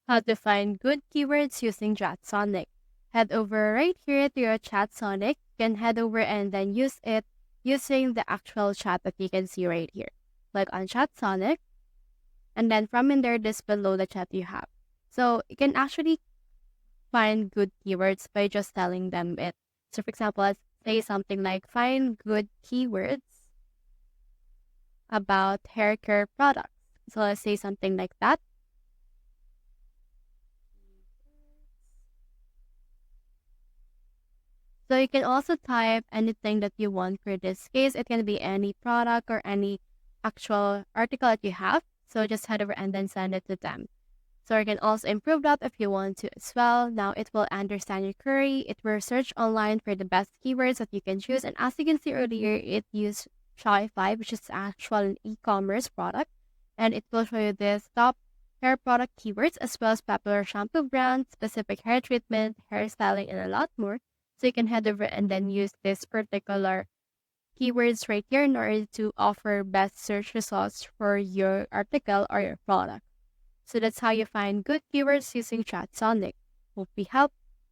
How to find good keywords using Chatsonic. Head over right here to your Chatsonic. You can head over and then use it using the actual chat that you can see right here. Click on Chatsonic, and then from in there, this below the chat you have. So you can actually find good keywords by just telling them it. So for example, let's say something like find good keywords about hair care products. So let's say something like that. So you can also type anything that you want for this case. It can be any product or any actual article that you have. So just head over and then send it to them. So you can also improve that if you want to as well. Now it will understand your query. It will search online for the best keywords that you can choose. And as you can see earlier, it used Shopify, which is actual an e-commerce product. And it will show you this top hair product keywords as well as popular shampoo brands, specific hair treatment, hairstyling, and a lot more. So you can head over and then use this particular keywords right here in order to offer best search results for your article or your product. So that's how you find good keywords using Chatsonic. Hope we help.